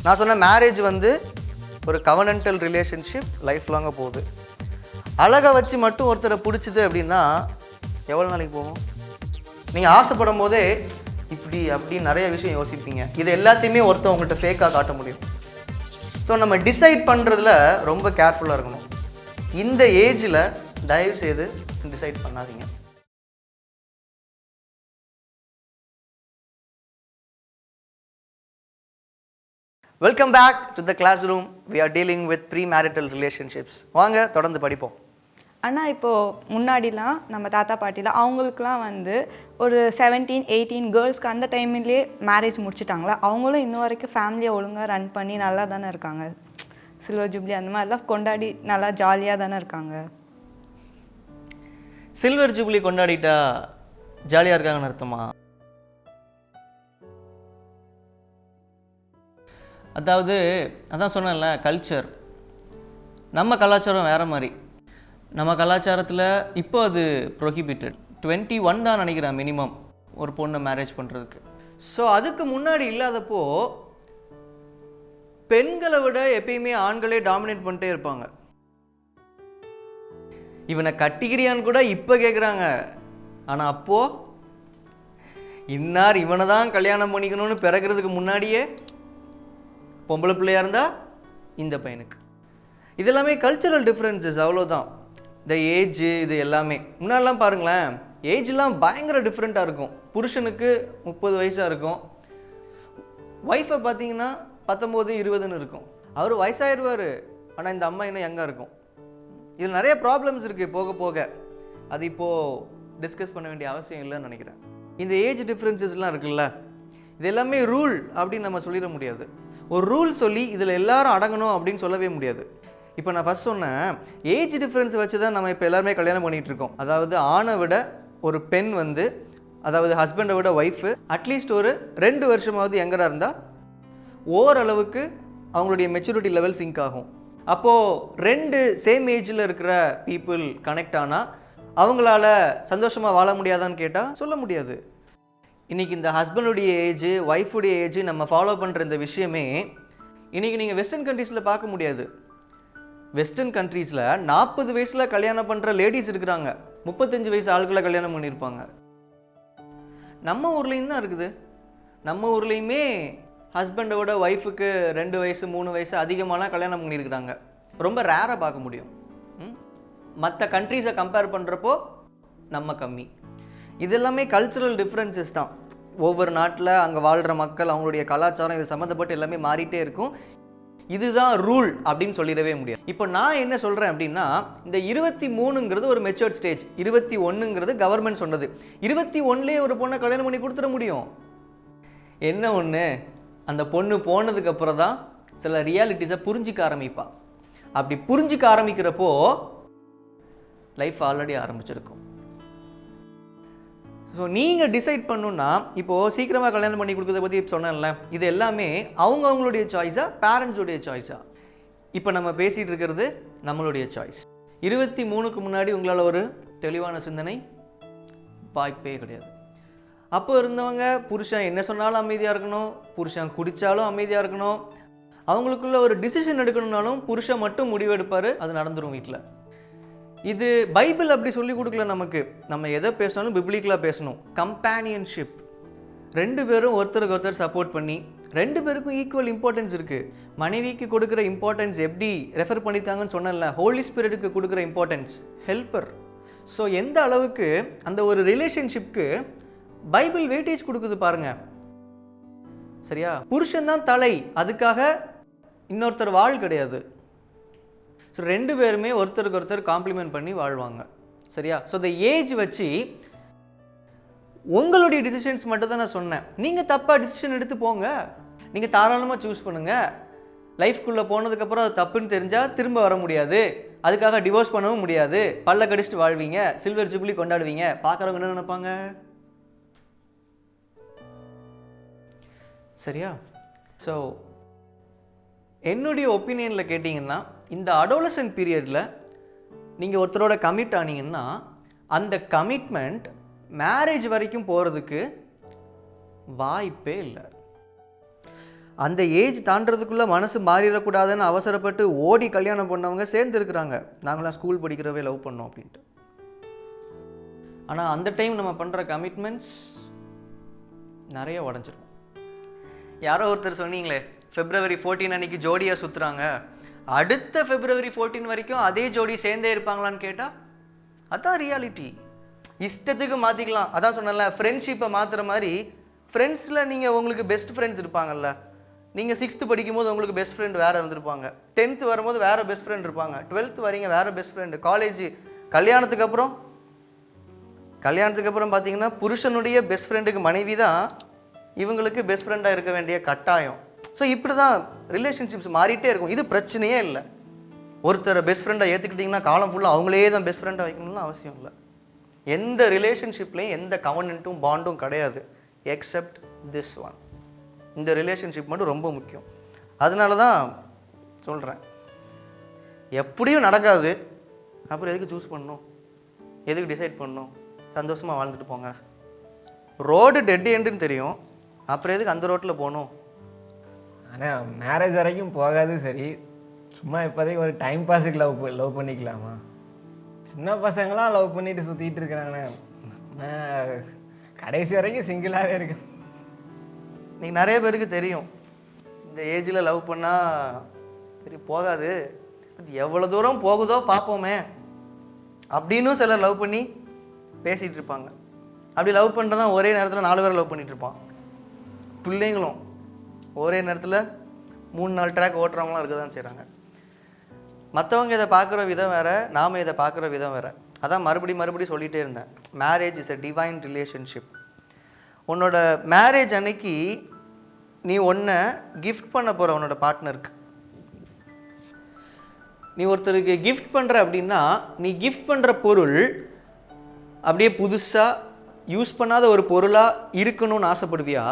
நான் சொன்ன மேரேஜ் வந்து ஒரு கவர்னன்டல் ரிலேஷன்ஷிப் லைஃப் லாங்காக போகுது. அழகை வச்சு மட்டும் ஒருத்தரை பிடிச்சிது அப்படின்னா எவ்வளோ நாளைக்கு போகும்? நீங்கள் ஆசைப்படும் போதே இப்படி அப்படி நிறைய விஷயம் யோசிப்பீங்க. இது எல்லாத்தையுமே ஒருத்தர் உங்கள்கிட்ட ஃபேக்காக காட்ட முடியும். ஸோ நம்ம டிசைட் பண்ணுறதுல ரொம்ப கேர்ஃபுல்லாக இருக்கணும். இந்த ஏஜில் தயவு செய்து டிசைட் பண்ணாதீங்க. Welcome back to the classroom. We are dealing with premarital relationships. வாங்க தொடர்ந்து படிப்போம். ஆனால் இப்போது முன்னாடிலாம் நம்ம தாத்தா பாட்டிலாம் அவங்களுக்குலாம் வந்து ஒரு 17-18 கேர்ள்ஸ்க்கு அந்த டைம்லேயே மேரேஜ் முடிச்சுட்டாங்களா, அவங்களும் இன்னும் வரைக்கும் ஃபேமிலியை ஒழுங்காக ரன் பண்ணி நல்லா தானே இருக்காங்க. சில்வர் ஜூப்ளி அந்த மாதிரிலாம் கொண்டாடி நல்லா ஜாலியாக தானே இருக்காங்க. சில்வர் ஜூப்ளி கொண்டாடிட்டா ஜாலியாக இருக்காங்கன்னு அர்த்தமா? அதாவது அதான் சொன்னேன்ல, கல்ச்சர். நம்ம கலாச்சாரம் வேறு மாதிரி. நம்ம கலாச்சாரத்தில் இப்போ அது ப்ரொஹிபிட்டட். 21 தான் நினைக்கிறேன் மினிமம் ஒரு பொண்ணை மேரேஜ் பண்ணுறதுக்கு. ஸோ அதுக்கு முன்னாடி இல்லாதப்போ பெண்களை விட எப்பயுமே ஆண்களே டாமினேட் பண்ணிட்டே இருப்பாங்க. இவனை கட்டிக்கிறியான்னு கூட இப்போ கேட்குறாங்க. ஆனால் அப்போது இன்னார் இவனை தான் கல்யாணம் பண்ணிக்கணும்னு பிறக்கிறதுக்கு முன்னாடியே பொம்பளை பிள்ளையாக இருந்தால் இந்த பையனுக்கு. இது எல்லாமே கல்ச்சரல் டிஃப்ரென்சஸ், அவ்வளோதான். இந்த ஏஜ் இது எல்லாமே முன்னாடிலாம் பாருங்களேன், ஏஜ்லாம் பயங்கர டிஃப்ரெண்ட்டாக இருக்கும். புருஷனுக்கு 30 வயசாக இருக்கும், ஒய்ஃபை பார்த்தீங்கன்னா 19-20ன்னு இருக்கும். அவர் வயசாகிடுவார், ஆனால் இந்த அம்மா இன்னும் யங்காக இருக்கும். இதில் நிறைய ப்ராப்ளம்ஸ் இருக்குது போக போக. அது இப்போது டிஸ்கஸ் பண்ண வேண்டிய அவசியம் இல்லைன்னு நினைக்கிறேன். இந்த ஏஜ் டிஃப்ரென்சஸ்லாம் இருக்குல்ல, இது எல்லாமே ரூல் அப்படின்னு நம்ம சொல்லிட முடியாது. ஒரு ரூல் சொல்லி இதில் எல்லாரும் அடங்கணும் அப்படின்னு சொல்லவே முடியாது. இப்போ நான் ஃபஸ்ட் சொன்னேன், ஏஜ் டிஃப்ரென்ஸ் வச்சு தான் நம்ம இப்போ எல்லாருமே கல்யாணம் பண்ணிகிட்டு இருக்கோம். அதாவது ஆணை விட ஒரு பெண் வந்து, அதாவது ஹஸ்பண்டை விட ஒய்ஃபு அட்லீஸ்ட் ஒரு 2 வருஷமாவது யங்கராக இருந்தால் ஓரளவுக்கு அவங்களுடைய மெச்சூரிட்டி லெவல் சிங்க் ஆகும். அப்போது 2 சேம் ஏஜில் இருக்கிற பீப்புள் கனெக்ட் ஆனால் அவங்களால சந்தோஷமாக வாழ முடியாதான்னு கேட்டால் சொல்ல முடியாது. இன்றைக்கி இந்த ஹஸ்பண்டுடைய ஏஜ், ஒய்ஃபுடைய ஏஜ் நம்ம ஃபாலோ பண்ணுற இந்த விஷயமே இன்றைக்கி நீங்கள் வெஸ்டர்ன் கண்ட்ரீஸில் பார்க்க முடியாது. வெஸ்டர்ன் கண்ட்ரீஸில் 40 வயசில் கல்யாணம் பண்ணுற லேடிஸ் இருக்கிறாங்க, 35 வயசு ஆட்களை கல்யாணம் பண்ணியிருப்பாங்க. நம்ம ஊர்லேயும் தான் இருக்குது. நம்ம ஊர்லேயுமே ஹஸ்பண்டோட ஒய்ஃபுக்கு 2 வயசு 3 வயசு அதிகமாகலாம் கல்யாணம் பண்ணியிருக்கிறாங்க. ரொம்ப ரேராக பார்க்க முடியும். மற்ற கண்ட்ரீஸை கம்பேர் பண்ணுறப்போ நம்ம கம்மி. இது எல்லாமே கல்ச்சுரல் டிஃப்ரென்சஸ் தான். ஒவ்வொரு நாட்டில் அங்கே வாழ்கிற மக்கள், அவங்களுடைய கலாச்சாரம், இது சம்மந்தப்பட்டு எல்லாமே மாறிட்டே இருக்கும். இதுதான் ரூல் அப்படின்னு சொல்லிடவே முடியாது. இப்போ நான் என்ன சொல்கிறேன் அப்படின்னா, இந்த 23ங்கிறது ஒரு மெச்சூர்ட் ஸ்டேஜ், 21ங்கிறது கவர்மெண்ட் சொன்னது. 21லேயே ஒரு பொண்ணை கல்யாணம் பண்ணி கொடுத்துட முடியும். என்ன ஒன்று, அந்த பொண்ணு போனதுக்கப்புறம் தான் சில ரியாலிட்டிஸை புரிஞ்சிக்க ஆரம்பிப்பா. அப்படி புரிஞ்சிக்க ஆரம்பிக்கிறப்போ லைஃப் ஆல்ரெடி ஆரம்பிச்சிருக்கும். ஸோ நீங்கள் டிசைட் பண்ணணுன்னா, இப்போது சீக்கிரமாக கல்யாணம் பண்ணி கொடுக்குறத பற்றி சொன்னேன்ல, இது எல்லாமே அவங்களுடைய சாய்ஸா பேரண்ட்ஸுடைய சாய்ஸா? இப்போ நம்ம பேசிகிட்டு இருக்கிறது நம்மளுடைய சாய்ஸ். 23க்கு முன்னாடி உங்களால் ஒரு தெளிவான சிந்தனை வாய்ப்பே கிடையாது. அப்போ இருந்தவங்க புருஷன் என்ன சொன்னாலும் அமைதியாக இருக்கணும், புருஷன் குடித்தாலும் அமைதியாக இருக்கணும், அவங்களுக்குள்ள ஒரு டிசிஷன் எடுக்கணுன்னாலும் புருஷன் மட்டும் முடிவு எடுப்பார், அது நடந்துடும் வீட்டில். இது பைபிள் அப்படி சொல்லி கொடுக்கல நமக்கு. நம்ம எதை பேசினாலும் பிப்ளிக்கலாக பேசணும். கம்பேனியன்ஷிப், 2 பேரும் ஒருத்தருக்கு ஒருத்தர் சப்போர்ட் பண்ணி, 2 பேருக்கும் ஈக்குவல் இம்பார்ட்டன்ஸ் இருக்குது. மனைவிக்கு கொடுக்குற இம்பார்ட்டன்ஸ் எப்படி ரெஃபர் பண்ணியிருக்காங்கன்னு சொன்னல, ஹோலி ஸ்பிரிட்டுக்கு கொடுக்குற இம்பார்ட்டன்ஸ், ஹெல்ப்பர். ஸோ எந்த அளவுக்கு அந்த ஒரு ரிலேஷன்ஷிப்க்கு பைபிள் வெயிட்டேஜ் கொடுக்குது பாருங்க. சரியா? புருஷன் தான் தலை, அதுக்காக இன்னொருத்தர் வாழ் கிடையாது. ஸோ 2 பேருமே ஒருத்தருக்கு ஒருத்தர் காம்ப்ளிமெண்ட் பண்ணி வாழ்வாங்க. சரியா? ஸோ இந்த ஏஜ் வச்சு உங்களுடைய டிசிஷன்ஸ் மட்டும் தான் நான் சொன்னேன். நீங்கள் தப்பாக டிசிஷன் எடுத்து போங்க, நீங்கள் தாராளமாக சூஸ் பண்ணுங்கள். லைஃப்குள்ளே போனதுக்கப்புறம் அது தப்புன்னு தெரிஞ்சால் திரும்ப வர முடியாது, அதுக்காக டிவோர்ஸ் பண்ணவும் முடியாது, பல்ல கடிச்சிட்டு வாழ்வீங்க, சில்வர் ஜூப்ளி கொண்டாடுவீங்க. பார்க்குறவங்க என்ன நினைப்பாங்க? சரியா? ஸோ என்னுடைய ஒப்பீனியனில் கேட்டிங்கன்னா, இந்த அடோலசன்ட் பீரியடில் நீங்கள் ஒருத்தரோட கமிட் ஆனீங்கன்னா அந்த கமிட்மெண்ட் மேரேஜ் வரைக்கும் போகிறதுக்கு வாய்ப்பே இல்லை. அந்த ஏஜ் தாண்டறதுக்குள்ளே மனசு மாறிடக்கூடாதுன்னு அவசரப்பட்டு ஓடி கல்யாணம் பண்ணவங்க சேர்ந்து இருக்கிறாங்க. நாங்களாம் ஸ்கூல் படிக்கிறவே லவ் பண்ணோம் அப்படின்ட்டு. ஆனால் அந்த டைம் நம்ம பண்ணுற கமிட்மெண்ட்ஸ் நிறைய உடஞ்சிரும். யாரோ ஒருத்தர் சொன்னீங்களே, February 14 அன்னைக்கு ஜோடியாக சுற்றுறாங்க, அடுத்த February 14 வரைக்கும் அதே ஜோடி சேர்ந்தே இருப்பாங்களான்னு கேட்டால் அதான் ரியாலிட்டி. இஷ்டத்துக்கு மாற்றிக்கலாம். அதான் சொன்னல, ஃப்ரெண்ட்ஷிப்பை மாற்றுற மாதிரி ஃப்ரெண்ட்ஸில் நீங்கள் உங்களுக்கு பெஸ்ட் ஃப்ரெண்ட்ஸ் இருப்பாங்கல்ல. நீங்கள் 6th படிக்கும்போது உங்களுக்கு பெஸ்ட் ஃப்ரெண்ட் வேறு இருந்திருப்பாங்க, 10th வரும்போது வேறு பெஸ்ட் ஃப்ரெண்ட் இருப்பாங்க, 12th வரீங்க வேறு பெஸ்ட் ஃப்ரெண்டு, காலேஜ் கல்யாணத்துக்கு அப்புறம் பார்த்தீங்கன்னா புருஷனுடைய பெஸ்ட் ஃப்ரெண்டுக்கு மனைவி தான் இவங்களுக்கு பெஸ்ட் ஃப்ரெண்டாக இருக்க வேண்டிய கட்டாயம். ஸோ இப்படி தான் ரிலேஷன்ஷிப்ஸ் மாறிட்டே இருக்கும். இது பிரச்சனையே இல்லை. ஒருத்தரை பெஸ்ட் ஃப்ரெண்டாக ஏற்றுக்கிட்டிங்கன்னா காலம் ஃபுல்லாக அவங்களே தான் பெஸ்ட் ஃப்ரெண்டாக வைக்கணும்னு அவசியம் இல்லை. எந்த ரிலேஷன்ஷிப்லேயும் எந்த கவர்னன்ட்டும் பாண்டும் கிடையாது எக்ஸப்ட் திஸ் ஒன். இந்த ரிலேஷன்ஷிப் மட்டும் ரொம்ப முக்கியம். அதனால தான் சொல்கிறேன், எப்படியும் நடக்காது, அப்புறம் எதுக்கு சூஸ் பண்ணணும், எதுக்கு டிசைட் பண்ணணும்? சந்தோஷமாக வாழ்ந்துட்டு போங்க. ரோடு டெட் எண்டுன்னு தெரியும், அப்புறம் எதுக்கு அந்த ரோட்டில் போகணும்? ஆனால் மேரேஜ் வரைக்கும் போகாது சரி, சும்மா இப்போதைக்கு ஒரு டைம் பாஸுக்கு லவ் பண்ணிக்கலாமா? சின்ன பசங்களாம் லவ் பண்ணிட்டு சுற்றிட்டு இருக்கிறாங்கண்ணே. நான் கடைசி வரைக்கும் சிங்கிளாகவே இருக்கேன். நீங்கள் நிறைய பேருக்கு தெரியும், இந்த ஏஜில் லவ் பண்ணால் சரி போகாது, எவ்வளோ தூரம் போகுதோ பார்ப்போமே அப்படின்னு சிலர் லவ் பண்ணி பேசிகிட்டு இருப்பாங்க. அப்படி லவ் பண்ணுறதான் ஒரே நேரத்தில் 4 பேரை லவ் பண்ணிகிட்டு இருப்பான். பிள்ளைங்களும் ஒரே நேரத்தில் 3-4 ட்ராக் ஓட்டுறவங்களாம் இருக்க தான் செய்கிறாங்க. மற்றவங்க இதை பார்க்குற விதம் வேறு, நாம் இதை பார்க்குற விதம் வேறு. அதான் மறுபடி சொல்லிகிட்டே இருந்தேன், marriage is a divine relationship. உன்னோட மேரேஜ் அன்னைக்கு நீ ஒன்றை கிஃப்ட் பண்ண போகிற உன்னோட பார்ட்னருக்கு. நீ ஒருத்தருக்கு கிஃப்ட் பண்ணுற அப்படின்னா, நீ கிஃப்ட் பண்ணுற பொருள் அப்படியே புதுசாக யூஸ் பண்ணாத ஒரு பொருளாக இருக்கணும்னு ஆசைப்படுவியா,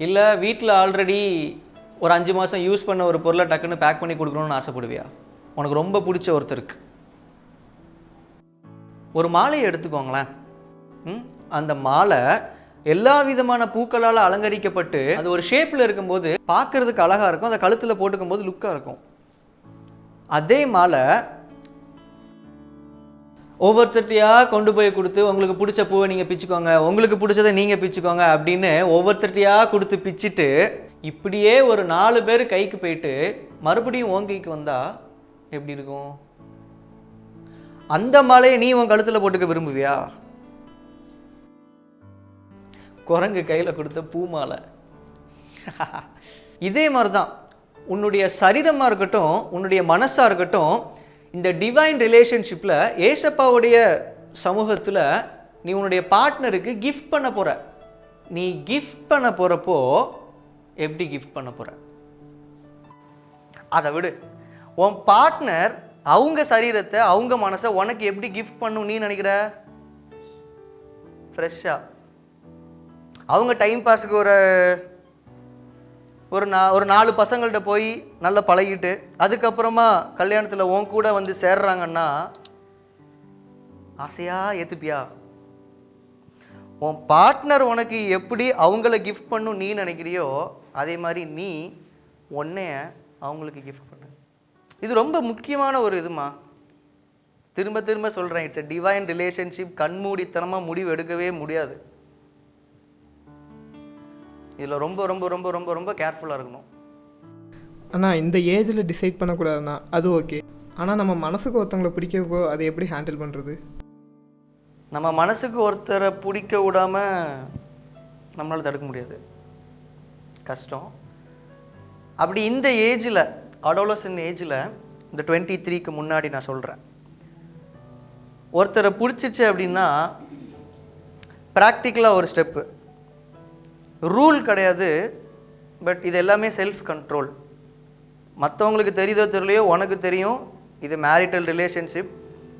இல்லை வீட்டில் ஆல்ரெடி ஒரு 5 மாதம் யூஸ் பண்ண ஒரு பொருளை டக்குன்னு பேக் பண்ணி கொடுக்கணும்னு ஆசைப்படுவியா? உனக்கு ரொம்ப பிடிச்ச ஒருத்தருக்கு ஒரு மாலையை எடுத்துக்கோங்களேன். அந்த மாலை எல்லா விதமான பூக்களால் அலங்கரிக்கப்பட்டு அது ஒரு ஷேப்பில் இருக்கும்போது பார்க்கறதுக்கு அழகாக இருக்கும், அதை கழுத்தில் போட்டுக்கும் போது லுக்காக இருக்கும். அதே மாலை ஒவ்வொருத்தட்டியாக கொண்டு போய் கொடுத்து, உங்களுக்கு பிடிச்ச பூவை நீங்கள் பிச்சுக்கோங்க, உங்களுக்கு பிடிச்சதை நீங்கள் பிச்சுக்கோங்க அப்படின்னு ஒவ்வொருத்தட்டியாக கொடுத்து பிச்சுட்டு இப்படியே ஒரு 4 பேர் கைக்கு போயிட்டு மறுபடியும் உன் கைக்கு வந்தால் எப்படி இருக்கும்? அந்த மாலையை நீ உன் கழுத்தில் போட்டுக்க விரும்புவியா? குரங்கு கையில் கொடுத்த பூ மாலை. இதே மாதிரி தான் உன்னுடைய சரீரமாக இருக்கட்டும், உன்னுடைய மனசாக இருக்கட்டும், இந்த டிவைன் ரிலேஷன்ஷிப்பில் ஏசப்பாவுடைய சமூகத்தில் நீ உன்னுடைய பார்ட்னருக்கு கிஃப்ட் பண்ண போகிற. நீ கிஃப்ட் பண்ண போகிறப்போ எப்படி கிஃப்ட் பண்ண போகிற? அதை விடு. உன் பார்ட்னர் அவங்க சரீரத்தை, அவங்க மனசை உனக்கு எப்படி கிஃப்ட் பண்ணும் நீ நினைக்கிற? ஃப்ரெஷ்ஷாக அவங்க டைம் பாஸுக்கு ஒரு 4 பசங்கள்கிட்ட போய் நல்லா பழகிட்டு அதுக்கப்புறமா கல்யாணத்தில் உன் கூட வந்து சேர்றாங்கன்னா ஆசையாக ஏற்றுப்பியா? உன் பார்ட்னர் உனக்கு எப்படி அவங்கள கிஃப்ட் பண்ணும் நீ நினைக்கிறியோ அதே மாதிரி நீ உன்னைய அவங்களுக்கு கிஃப்ட் பண்ணு. இது ரொம்ப முக்கியமான ஒரு இதுமா. திரும்ப சொல்கிறேன், இட்ஸ் எ டிவைன் ரிலேஷன்ஷிப். கண்மூடித்தனமாக முடிவு எடுக்கவே முடியாது. இதில் ரொம்ப ரொம்ப ரொம்ப ரொம்ப ரொம்ப கேர்ஃபுல்லாக இருக்கணும். ஆனால் இந்த ஏஜில் டிசைட் பண்ணக்கூடாதுன்னா அது ஓகே. ஆனால் நம்ம மனசுக்கு ஒருத்தவங்களை பிடிக்கப்போ அதை எப்படி ஹேண்டில் பண்ணுறது? நம்ம மனசுக்கு ஒருத்தரை பிடிக்க விடாமல் நம்மளால் தடுக்க முடியாது, கஷ்டம். அப்படி இந்த ஏஜில், அடோலசன் ஏஜில், இந்த 23க்கு முன்னாடி நான் சொல்கிறேன், ஒருத்தரை பிடிச்சிச்சு அப்படின்னா ப்ராக்டிக்கலாக ஒரு ஸ்டெப்பு, ரூல் கிடையாது, பட் இது எல்லாமே செல்ஃப் கண்ட்ரோல். மற்றவங்களுக்கு தெரியுதோ தெரியலையோ உனக்கு தெரியும் இது மேரிட்டல் ரிலேஷன்ஷிப்.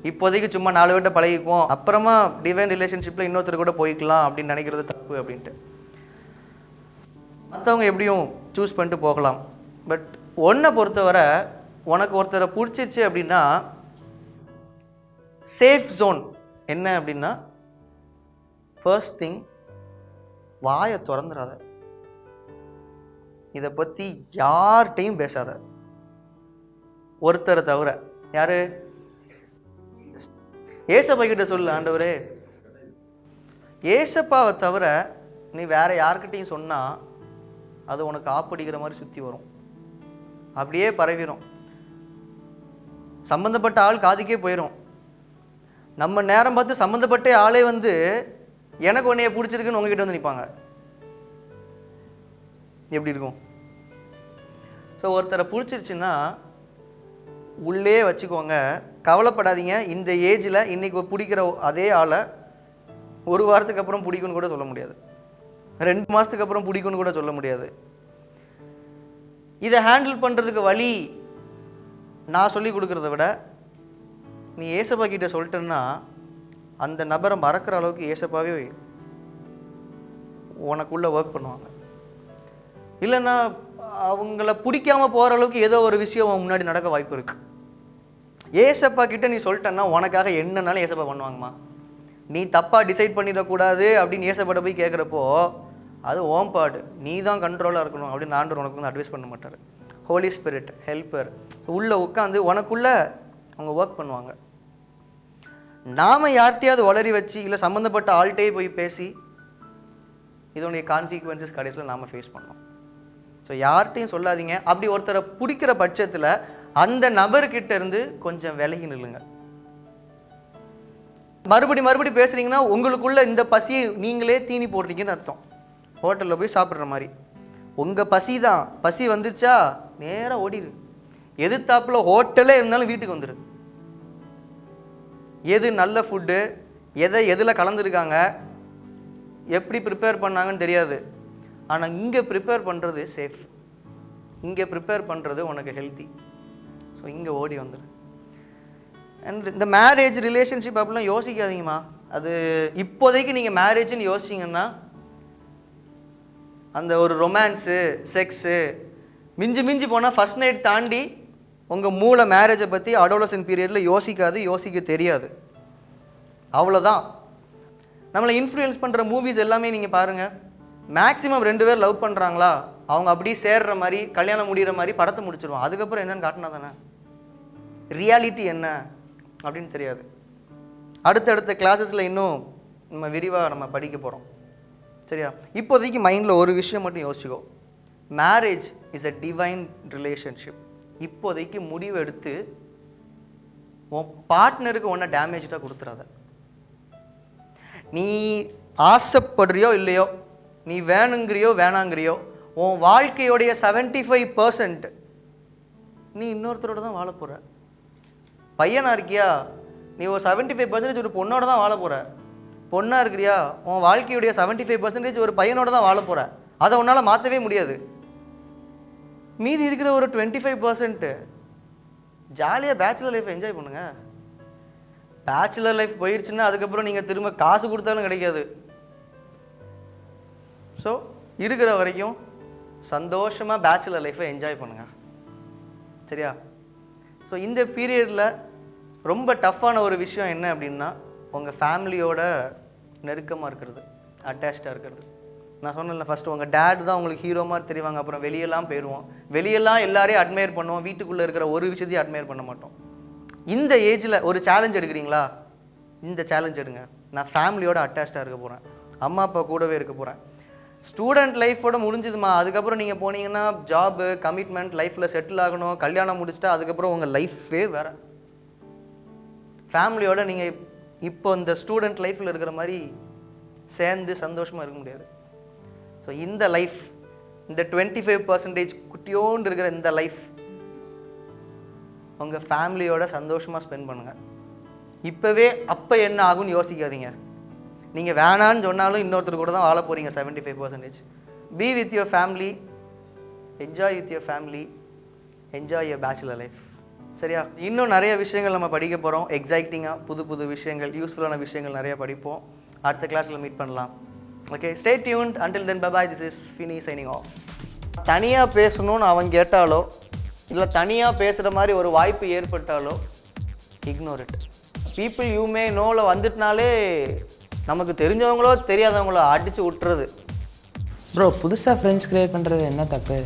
இப்போதைக்கு சும்மா 4 பேர்ட்ட பழகிக்குவோம், அப்புறமா டிவைன் ரிலேஷன்ஷிப்பில் இன்னொருத்தர் கூட போய்க்கலாம் அப்படின்னு நினைக்கிறது தப்பு அப்படின்ட்டு. மற்றவங்க எப்படியும் சூஸ் பண்ணிட்டு போகலாம். பட் ஒன்றை பொறுத்தவரை உனக்கு ஒருத்தரை பிடிச்சிருச்சு அப்படின்னா சேஃப் ஜோன் என்ன அப்படின்னா, ஃபர்ஸ்ட் திங், வாயை திறந்துடாத. இதை பற்றி யார்கிட்டையும் பேசாத, ஒருத்தரை தவிர. யாரு? ஏசப்பா கிட்ட சொல்லு, ஆண்டவரே ஏசப்பாவை தவிர நீ வேற யார்கிட்டையும் சொன்னால் அது உனக்கு ஆப்படிக்கிற மாதிரி சுற்றி வரும், அப்படியே பரவிடும், சம்மந்தப்பட்ட ஆள் காதுக்கே போயிடும். நம்ம நேரம் பார்த்து சம்மந்தப்பட்ட ஆளே வந்து எனக்கு உன்னைய பிடிச்சிருக்குன்னு உங்ககிட்ட வந்து நிற்பாங்க. எப்படி இருக்கும்? ஸோ ஒருத்தரை பிடிச்சிருச்சுன்னா உள்ளே வச்சுக்கோங்க, கவலைப்படாதீங்க. இந்த ஏஜில் இன்றைக்கி பிடிக்கிற அதே ஆளை ஒரு வாரத்துக்கு அப்புறம் பிடிக்குன்னு கூட சொல்ல முடியாது, 2 மாதத்துக்கு அப்புறம் பிடிக்குன்னு கூட சொல்ல முடியாது. இதை ஹேண்டில் பண்ணுறதுக்கு வழி நான் சொல்லி கொடுக்குறத விட நீ ஏசப்பா கிட்ட சொல்லிட்டேன்னா அந்த நபரை மறக்கிற அளவுக்கு ஏசப்பாவே உனக்குள்ளே ஒர்க் பண்ணுவாங்க. இல்லைன்னா அவங்கள பிடிக்காம போகிற அளவுக்கு ஏதோ ஒரு விஷயம் முன்னாடி நடக்க வாய்ப்பு இருக்குது. ஏசப்பா கிட்ட நீ சொல்லிட்டேன்னா உனக்காக என்னன்னாலும் ஏசப்பா பண்ணுவாங்கம்மா. நீ தப்பாக டிசைட் பண்ணிடக்கூடாது அப்படின்னு ஏசப்பாட்ட போய் கேட்குறப்போ அது ஓம்பாடு, நீ தான் கண்ட்ரோலாக இருக்கணும் அப்படின்னு ஆண்டவர் உனக்கு வந்து அட்வைஸ் பண்ண மாட்டார். ஹோலி ஸ்பிரிட் ஹெல்ப்பர் உள்ளே உட்காந்து உனக்குள்ளே அவங்க ஒர்க் பண்ணுவாங்க. நாம் யார்கிட்டையாவது வளரி வச்சு இல்லை சம்மந்தப்பட்ட ஆள்கிட்டே போய் பேசி இதனுடைய கான்சிக்வன்சஸ் கடைசியில் நாம் ஃபேஸ் பண்ணோம். ஸோ யார்கிட்டையும் சொல்லாதீங்க. அப்படி ஒருத்தரை பிடிக்கிற பட்சத்தில் அந்த நபர்கிட்ட இருந்து கொஞ்சம் விலகி நில்லுங்க. மறுபடி பேசுறீங்கன்னா உங்களுக்குள்ள இந்த பசியை நீங்களே தீனி போடுறீங்கன்னு அர்த்தம். ஹோட்டலில் போய் சாப்பிட்ற மாதிரி உங்கள் பசி தான், பசி வந்துருச்சா நேராக ஓடிடு. எதிர்த்தாப்புல ஹோட்டலே இருந்தாலும் வீட்டுக்கு வந்துடு. எது நல்ல ஃபுட்டு, எதில் கலந்துருக்காங்க, எப்படி ப்ரிப்பேர் பண்ணாங்கன்னு தெரியாது. ஆனால் இங்கே ப்ரிப்பேர் பண்ணுறது சேஃப், இங்கே ப்ரிப்பேர் பண்ணுறது உனக்கு ஹெல்த்தி. ஸோ இங்கே ஓடி வந்துடு. அண்ட் இந்த மேரேஜ் ரிலேஷன்ஷிப் அப்படிலாம் யோசிக்காதீங்கம்மா. அது இப்போதைக்கு நீங்கள் மேரேஜ்னு யோசிச்சிங்கன்னா அந்த ஒரு ரொமான்ஸு செக்ஸு மிஞ்சி போனால் ஃபஸ்ட் நைட் தாண்டி உங்கள் மூளை மேரேஜை பற்றி அடோலசன் பீரியடில் யோசிக்க தெரியாது. அவ்வளோதான். நம்மளை இன்ஃப்ளூயன்ஸ் பண்ணுற மூவிஸ் எல்லாமே நீங்கள் பாருங்கள், மேக்ஸிமம் 2 பேர் லவ் பண்ணுறாங்களா அவங்க அப்படியே சேர்ற மாதிரி கல்யாணம் முடிகிற மாதிரி படத்தை முடிச்சிருவோம். அதுக்கப்புறம் என்னென்னு காட்டினா தானே ரியாலிட்டி என்ன அப்படின்னு தெரியாது. அடுத்தடுத்த கிளாஸஸில் இன்னும் நம்ம விரிவாக நம்ம படிக்க போகிறோம். சரியா? இப்போதைக்கு மைண்டில் ஒரு விஷயம் மட்டும் யோசிச்சுக்கோ, marriage is a divine relationship. இப்போதைக்கு முடிவு எடுத்து உன் பார்ட்னருக்கு ஒன்றை டேமேஜாக கொடுத்துறாத. நீ ஆசைப்படுறியோ இல்லையோ, நீ வேணுங்கிறியோ வேணாங்கிறியோ, உன் வாழ்க்கையோடைய 75% நீ இன்னொருத்தரோட தான் வாழ போகிற. பையனாக இருக்கியா, நீ ஒரு 75% ஒரு பொண்ணோட தான் வாழ போகிற. பொண்ணாக இருக்கிறியா, உன் வாழ்க்கையுடைய 75% ஒரு பையனோட தான் வாழ போகிற. அதை உன்னால் மாற்றவே முடியாது. மீதி இருக்கிற ஒரு 25% ஜாலியாக பேச்சுலர் லைஃப் என்ஜாய் பண்ணுங்க. பேச்சுலர் லைஃப் போயிடுச்சுன்னா அதுக்கப்புறம் நீங்கள் திரும்ப காசு கொடுத்தாலும் கிடைக்காது. ஸோ இருக்கிற வரைக்கும் சந்தோஷமாக பேச்சுலர் லைஃப்பை என்ஜாய் பண்ணுங்கள். சரியா? ஸோ இந்த பீரியடில் ரொம்ப டஃப்பான ஒரு விஷயம் என்ன அப்படின்னா உங்கள் ஃபேமிலியோட நெருக்கமாக இருக்கிறது, அட்டாச்சாக இருக்கிறது. நான் சொன்னேன்ல ஃபஸ்ட்டு உங்கள் டேட் தான் உங்களுக்கு ஹீரோ மாதிரி தெரிவாங்க. அப்புறம் வெளியெல்லாம் போயிடுவோம், வெளியெல்லாம் எல்லாரையும் அட்மையர் பண்ணுவோம், வீட்டுக்குள்ளே இருக்கிற ஒரு விஷயத்தையும் அட்மையர் பண்ண மாட்டோம். இந்த ஏஜில் ஒரு சேலஞ்ச் எடுக்கிறீங்களா, இந்த சேலஞ்ச் எடுங்க. நான் ஃபேமிலியோட அட்டாச்சாக இருக்க போகிறேன், அம்மா அப்பா கூடவே இருக்க போகிறேன். ஸ்டூடெண்ட் லைஃபோட முடிஞ்சுதுமா, அதுக்கப்புறம் நீங்கள் போனீங்கன்னா ஜாபு கமிட்மெண்ட், லைஃப்பில் செட்டில் ஆகணும், கல்யாணம் முடிச்சுட்டா அதுக்கப்புறம் உங்கள் லைஃபே வேறு. ஃபேமிலியோட நீங்கள் இப்போ இந்த ஸ்டூடெண்ட் லைஃப்பில் இருக்கிற மாதிரி சேர்ந்து சந்தோஷமாக இருக்க முடியாது. ஸோ இந்த லைஃப், இந்த 25% குட்டியோண்டு இருக்கிற இந்த லைஃப் உங்கள் ஃபேமிலியோட சந்தோஷமாக ஸ்பெண்ட் பண்ணுங்கள். இப்போவே அப்போ என்ன ஆகும்னு யோசிக்காதீங்க. நீங்கள் வேணான்னு சொன்னாலும் இன்னொருத்தர் கூட தான் வாழ போகிறீங்க 75%. Be with your family, enjoy with your family, enjoy your bachelor life. சரியா? இன்னும் நிறைய விஷயங்கள் நம்ம படிக்க போகிறோம். எக்ஸைட்டிங்காக புது விஷயங்கள், யூஸ்ஃபுல்லான விஷயங்கள் நிறைய படிப்போம். அடுத்த கிளாஸில் மீட் பண்ணலாம். Okay, stay tuned. Until then, bye. This is ஃபினி சைனிங் ஆஃப். தனியாக பேசணும்னு அவன் கேட்டாலோ இல்லை தனியாக பேசுகிற மாதிரி ஒரு வாய்ப்பு ஏற்பட்டாலோ ignore it. People you may நோவில் வந்துட்டுனாலே நமக்கு தெரிஞ்சவங்களோ தெரியாதவங்களோ அடித்து விட்டுறது. ப்ரோ புதுசாக ஃப்ரெண்ட்ஸ் க்ரியேட் பண்ணுறது என்ன தப்பு?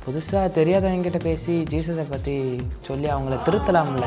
புதுசாக தெரியாதவங்ககிட்ட பேசி ஜீசஸை பற்றி சொல்லி அவங்கள திருத்தலாம்ல.